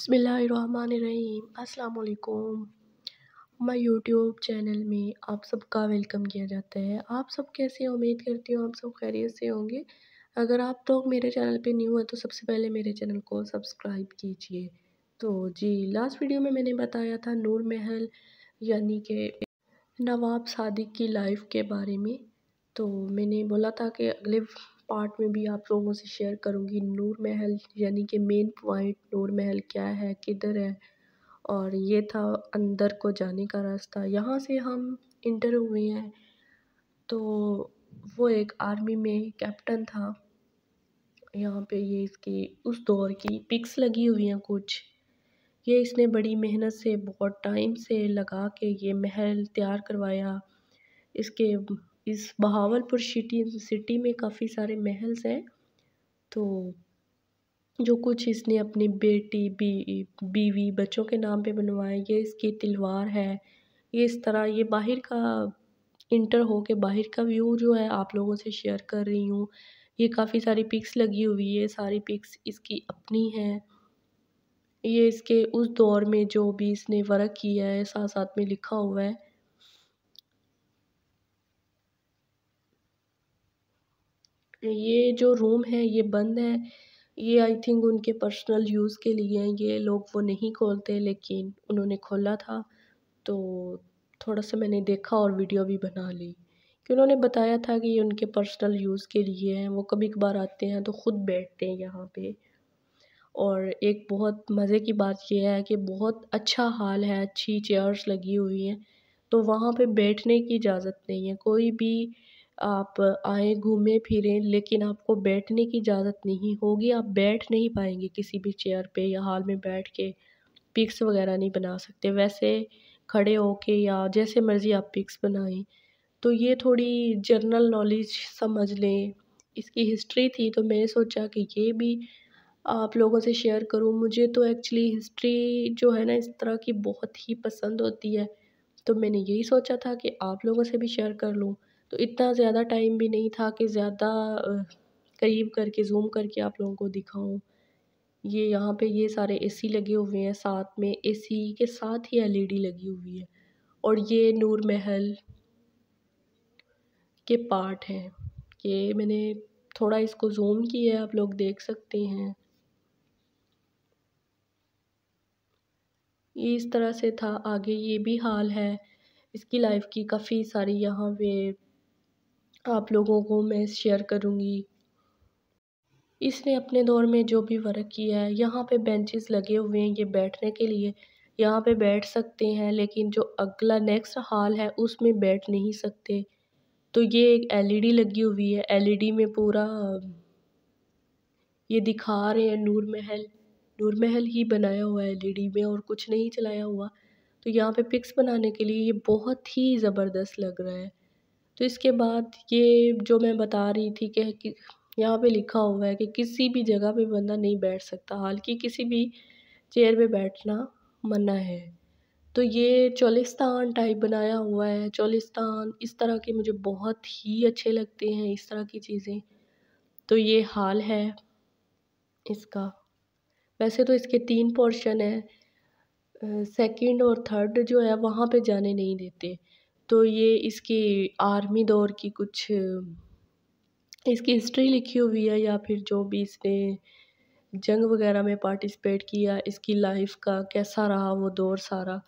बिस्मिल्लाहिर्रहमानिर्रहीम। अस्सलाम वालेकुम। माय यूट्यूब चैनल में आप सबका वेलकम किया जाता है। आप सब कैसे हैं? उम्मीद करती हूँ आप सब खैरियत से होंगे। अगर आप लोग मेरे चैनल पे न्यू हैं तो सबसे पहले मेरे चैनल को सब्सक्राइब कीजिए। तो जी, लास्ट वीडियो में मैंने बताया था नूर महल यानी कि नवाब सादिक की लाइफ के बारे में। तो मैंने बोला था कि अगले पार्ट में भी आप लोगों से शेयर करूंगी नूर महल यानी कि मेन पॉइंट नूर महल क्या है, किधर है। और ये था अंदर को जाने का रास्ता। यहाँ से हम इंटर हुए हैं। तो वो एक आर्मी में कैप्टन था। यहाँ पे ये इसकी उस दौर की पिक्स लगी हुई हैं कुछ। ये इसने बड़ी मेहनत से बहुत टाइम से लगा के ये महल तैयार करवाया। इसके इस बहावलपुर सिटी में काफ़ी सारे महल्स हैं। तो जो कुछ इसने अपनी बेटी बीवी बच्चों के नाम पे बनवाए। ये इसकी तलवार है। ये इस तरह ये बाहर का इंटर हो के बाहर का व्यू जो है आप लोगों से शेयर कर रही हूँ। ये काफ़ी सारी पिक्स लगी हुई है। सारी पिक्स इसकी अपनी हैं। ये इसके उस दौर में जो भी इसने वर्क किया है साथ साथ में लिखा हुआ है। ये जो रूम है ये बंद है। ये आई थिंक उनके पर्सनल यूज़ के लिए हैं। ये लोग वो नहीं खोलते लेकिन उन्होंने खोला था। तो थोड़ा सा मैंने देखा और वीडियो भी बना ली कि उन्होंने बताया था कि ये उनके पर्सनल यूज़ के लिए हैं। वो कभी कभार आते हैं तो ख़ुद बैठते हैं यहाँ पे। और एक बहुत मज़े की बात ये है कि बहुत अच्छा हॉल है, अच्छी चेयर्स लगी हुई हैं। तो वहाँ पे बैठने की इजाज़त नहीं है। कोई भी आप आएँ, घूमें फिरें लेकिन आपको बैठने की इजाज़त नहीं होगी। आप बैठ नहीं पाएँगे किसी भी चेयर पे या हॉल में बैठ के पिक्स वगैरह नहीं बना सकते। वैसे खड़े होके या जैसे मर्ज़ी आप पिक्स बनाएँ। तो ये थोड़ी जनरल नॉलेज समझ लें। इसकी हिस्ट्री थी तो मैंने सोचा कि ये भी आप लोगों से शेयर करूँ। मुझे तो एक्चुअली हिस्ट्री जो है ना इस तरह की बहुत ही पसंद होती है। तो मैंने यही सोचा था कि आप लोगों से भी शेयर कर लूँ। तो इतना ज़्यादा टाइम भी नहीं था कि ज़्यादा करीब करके ज़ूम करके आप लोगों को दिखाऊँ। ये यहाँ पे ये सारे एसी लगे हुए हैं। साथ में एसी के साथ ही एलईडी लगी हुई है। और ये नूर महल के पार्ट हैं। ये मैंने थोड़ा इसको ज़ूम किया है, आप लोग देख सकते हैं। ये इस तरह से था। आगे ये भी हाल है इसकी लाइफ की। काफ़ी सारी यहाँ पे आप लोगों को मैं शेयर करूँगी। इसने अपने दौर में जो भी वर्क किया है। यहाँ पे बेंचेस लगे हुए हैं ये बैठने के लिए। यहाँ पे बैठ सकते हैं लेकिन जो अगला नेक्स्ट हॉल है उसमें बैठ नहीं सकते। तो ये एक एलईडी लगी हुई है। एलईडी में पूरा ये दिखा रहे हैं नूर महल। नूर महल ही बनाया हुआ है एलईडी में और कुछ नहीं चलाया हुआ। तो यहाँ पे पिक्स बनाने के लिए ये बहुत ही ज़बरदस्त लग रहा है। तो इसके बाद ये जो मैं बता रही थी कि यहाँ पे लिखा हुआ है कि किसी भी जगह पे बंदा नहीं बैठ सकता। हालाँकि किसी भी चेयर पे बैठना मना है। तो ये चोलिस्तान टाइप बनाया हुआ है। चोलिस्तान इस तरह के मुझे बहुत ही अच्छे लगते हैं इस तरह की चीज़ें। तो ये हाल है इसका। वैसे तो इसके 3 पोर्शन हैं। सेकंड और थर्ड जो है वहाँ पे जाने नहीं देते। तो ये इसकी आर्मी दौर की कुछ इसकी हिस्ट्री लिखी हुई है या फिर जो भी इसने जंग वगैरह में पार्टिसिपेट किया, इसकी लाइफ का कैसा रहा वो दौर सारा।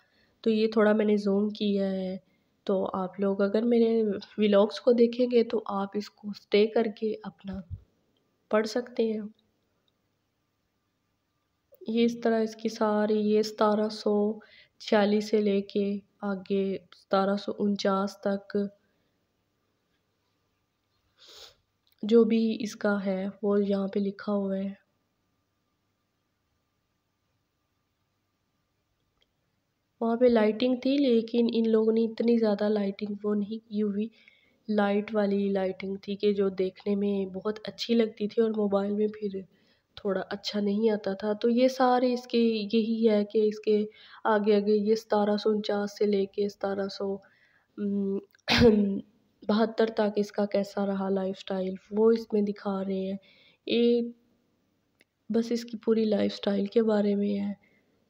तो ये थोड़ा मैंने ज़ूम किया है। तो आप लोग अगर मेरे व्लॉग्स को देखेंगे तो आप इसको स्टे करके अपना पढ़ सकते हैं। ये इस तरह इसकी सारी ये 1746 से लेके आगे 1749 तक जो भी इसका है वो यहाँ पे लिखा हुआ है। वहाँ पे लाइटिंग थी लेकिन इन लोगों ने इतनी ज़्यादा लाइटिंग वो नहीं की हुई। लाइट वाली लाइटिंग थी कि जो देखने में बहुत अच्छी लगती थी और मोबाइल में फिर थोड़ा अच्छा नहीं आता था। तो ये सारे इसके यही है कि इसके आगे-आगे ये 1749 से लेके 1772 तक इसका कैसा रहा लाइफ़स्टाइल वो इसमें दिखा रहे हैं। ये बस इसकी पूरी लाइफ़स्टाइल के बारे में है।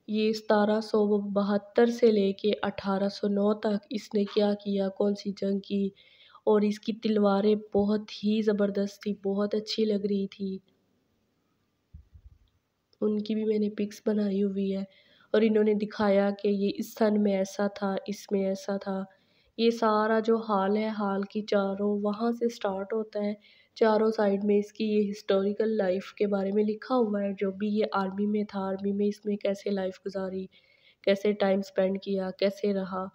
ये 1772 से लेके 1809 तक इसने क्या किया, कौन-सी जंग की, और इसकी तलवारें बहुत ही ज़बरदस्त थी, बहुत अच्छी लग रही थी। उनकी भी मैंने पिक्स बनाई हुई है और इन्होंने दिखाया कि ये इस सन में ऐसा था, इसमें ऐसा था। ये सारा जो हाल है, हाल की चारों वहाँ से स्टार्ट होता है। चारों साइड में इसकी ये हिस्टोरिकल लाइफ़ के बारे में लिखा हुआ है, जो भी ये आर्मी में था, आर्मी में इसने कैसे लाइफ़ गुज़ारी, कैसे टाइम स्पेंड किया, कैसे रहा,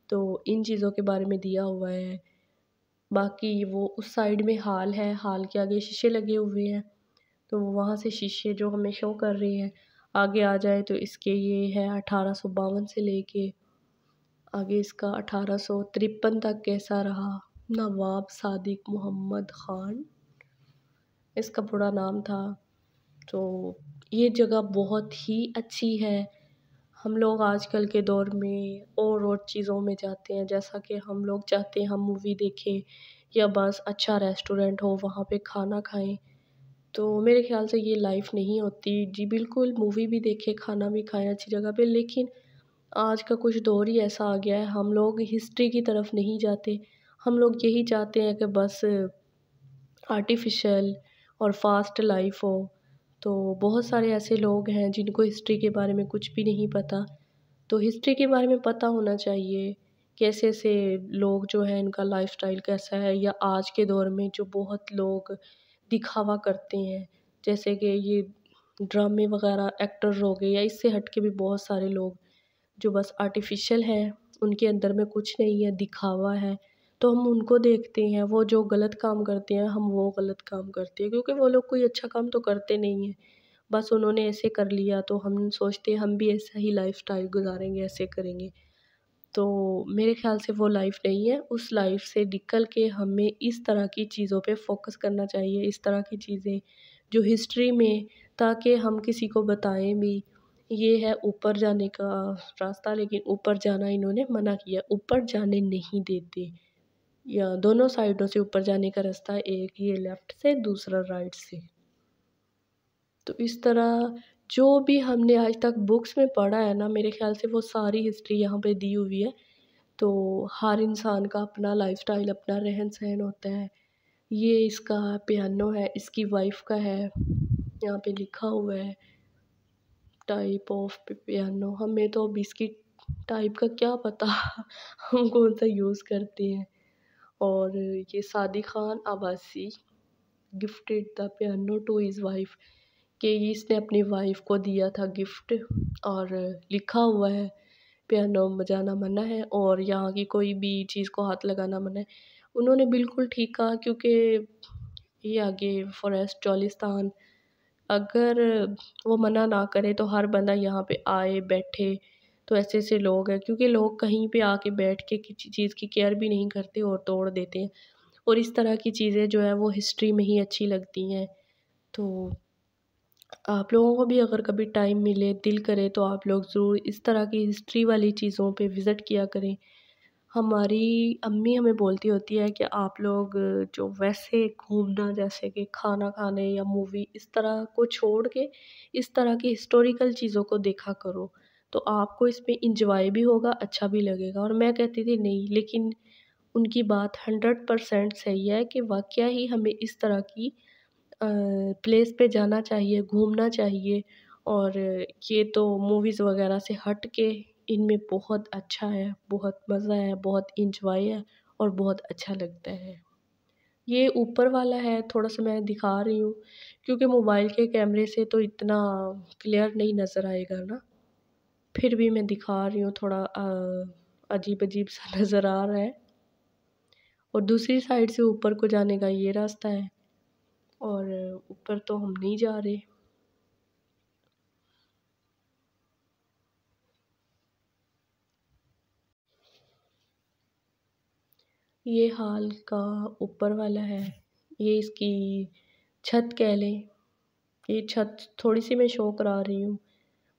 तो इन चीज़ों के बारे में दिया हुआ है। बाकी वो उस साइड में हाल है, हाल के आगे शीशे लगे हुए हैं। तो वहाँ से शीशे जो हमें शो कर रही है। आगे आ जाए तो इसके ये है 1852 से लेके आगे इसका 1853 तक कैसा रहा। नवाब सादिक मोहम्मद ख़ान इसका पूरा नाम था। तो ये जगह बहुत ही अच्छी है। हम लोग आजकल के दौर में और चीज़ों में जाते हैं, जैसा कि हम लोग चाहते हैं हम मूवी देखें या बस अच्छा रेस्टोरेंट हो वहाँ पे खाना खाएँ। तो मेरे ख़्याल से ये लाइफ़ नहीं होती। जी बिल्कुल, मूवी भी देखें, खाना भी खाएँ अच्छी जगह पे, लेकिन आज का कुछ दौर ही ऐसा आ गया है, हम लोग हिस्ट्री की तरफ नहीं जाते। हम लोग यही चाहते हैं कि बस आर्टिफ़िशियल और फ़ास्ट लाइफ़ हो। तो बहुत सारे ऐसे लोग हैं जिनको हिस्ट्री के बारे में कुछ भी नहीं पता। तो हिस्ट्री के बारे में पता होना चाहिए, कैसे-ऐसे लोग जो हैं इनका लाइफ़स्टाइल कैसा है, या आज के दौर में जो बहुत लोग दिखावा करते हैं, जैसे कि ये ड्रामे वग़ैरह एक्टर हो गए, या इससे हट के भी बहुत सारे लोग जो बस आर्टिफ़िशियल हैं, उनके अंदर में कुछ नहीं है, दिखावा है। तो हम उनको देखते हैं, वो जो गलत काम करते हैं, हम वो गलत काम करते हैं, क्योंकि वो लोग कोई अच्छा काम तो करते नहीं हैं। बस उन्होंने ऐसे कर लिया तो हम सोचते हैं हम भी ऐसा ही लाइफ़स्टाइल गुज़ारेंगे, ऐसे करेंगे। तो मेरे ख़्याल से वो लाइफ़ नहीं है, उस लाइफ़ से निकल के हमें इस तरह की चीज़ों पे फ़ोकस करना चाहिए, इस तरह की चीज़ें जो हिस्ट्री में, ताकि हम किसी को बताएँ भी। ये है ऊपर जाने का रास्ता, लेकिन ऊपर जाना इन्होंने मना किया, ऊपर जाने नहीं देते, या दोनों साइडों से ऊपर जाने का रास्ता, एक ये लेफ़्ट से, दूसरा राइट से। तो इस तरह जो भी हमने आज तक बुक्स में पढ़ा है ना, मेरे ख़्याल से वो सारी हिस्ट्री यहाँ पे दी हुई है। तो हर इंसान का अपना लाइफ़स्टाइल, अपना रहन-सहन होता है। ये इसका पियानो है, इसकी वाइफ़ का है। यहाँ पे लिखा हुआ है टाइप ऑफ पियानो। हमें तो अब इसकी टाइप का क्या पता हम कौन-सा यूज़ करते हैं। और ये Sadiq Khan Abbasi gifted the piano to his wife, कि इसने अपनी वाइफ़ को दिया था गिफ्ट, और लिखा हुआ है पियानो बजाना मना है और यहाँ की कोई भी चीज़ को हाथ लगाना मना है। उन्होंने बिल्कुल ठीक कहा, क्योंकि ये आगे फ़ॉरेस्ट चोलिस्तान, अगर वो मना ना करे तो हर बंदा यहाँ पे आए, बैठे। तो ऐसे-ऐसे लोग हैं, क्योंकि लोग कहीं पे आके बैठ के किसी चीज़ की केयर भी नहीं करते और तोड़ देते हैं। और इस तरह की चीज़ें जो है वो हिस्ट्री में ही अच्छी लगती हैं। तो आप लोगों को भी अगर कभी टाइम मिले, दिल करे, तो आप लोग ज़रूर इस तरह की हिस्ट्री वाली चीज़ों पे विज़िट किया करें। हमारी अम्मी हमें बोलती होती है कि आप लोग जो वैसे घूमना, जैसे कि खाना खाने या मूवी, इस तरह को छोड़ के इस तरह की हिस्टोरिकल चीज़ों को देखा करो। तो आपको इसमें एन्जॉय भी होगा, अच्छा भी लगेगा। और मैं कहती थी नहीं, लेकिन उनकी बात 100% सही है कि वाक़या ही हमें इस तरह की प्लेस पे जाना चाहिए, घूमना चाहिए। और ये तो मूवीज़ वग़ैरह से हट के इनमें बहुत अच्छा है, बहुत मज़ा है, बहुत एन्जॉय है और बहुत अच्छा लगता है। ये ऊपर वाला है, थोड़ा-सा मैं दिखा रही हूँ, क्योंकि मोबाइल के कैमरे से तो इतना क्लियर नहीं नज़र आएगा ना, फिर भी मैं दिखा रही हूँ, थोड़ा अजीब-अजीब सा नज़र आ रहा है। और दूसरी साइड से ऊपर को जाने का ये रास्ता है, और ऊपर तो हम नहीं जा रहे। ये हॉल का ऊपर वाला है, ये इसकी छत कह लें। ये छत थोड़ी-सी मैं शो करा रही हूँ,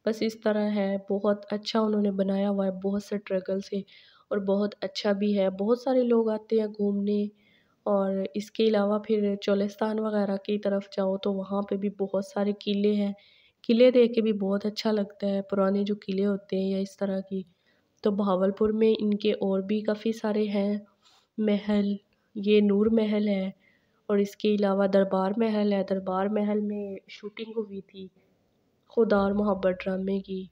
बस इस तरह है। बहुत अच्छा उन्होंने बनाया हुआ है, बहुत स्ट्रगल से, और बहुत अच्छा भी है। बहुत सारे लोग आते हैं घूमने। और इसके अलावा फिर चोलिस्तान वगैरह की तरफ जाओ तो वहाँ पे भी बहुत सारे किले हैं। किले देख के भी बहुत अच्छा लगता है, पुराने जो किले होते हैं या इस तरह की। तो बहावलपुर में इनके और भी काफ़ी सारे हैं महल। ये नूर महल है और इसके अलावा दरबार महल है। दरबार महल में शूटिंग हुई थी खुदा और मोहब्बत ड्रामे की।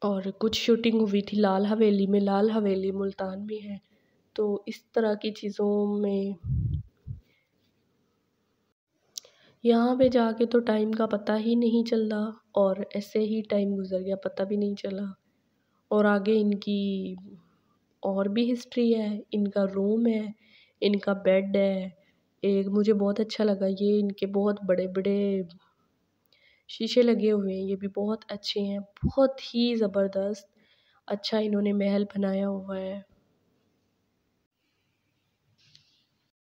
और कुछ शूटिंग हुई थी लाल हवेली में। लाल हवेली मुल्तान में है। तो इस तरह की चीज़ों में यहाँ पे जाके तो टाइम का पता ही नहीं चलता और ऐसे ही टाइम गुज़र गया, पता भी नहीं चला। और आगे इनकी और भी हिस्ट्री है। इनका रूम है, इनका बेड है। एक मुझे बहुत अच्छा लगा, ये इनके बहुत बड़े-बड़े शीशे लगे हुए हैं, ये भी बहुत अच्छे हैं, बहुत ही ज़बरदस्त अच्छा इन्होंने महल बनाया हुआ है।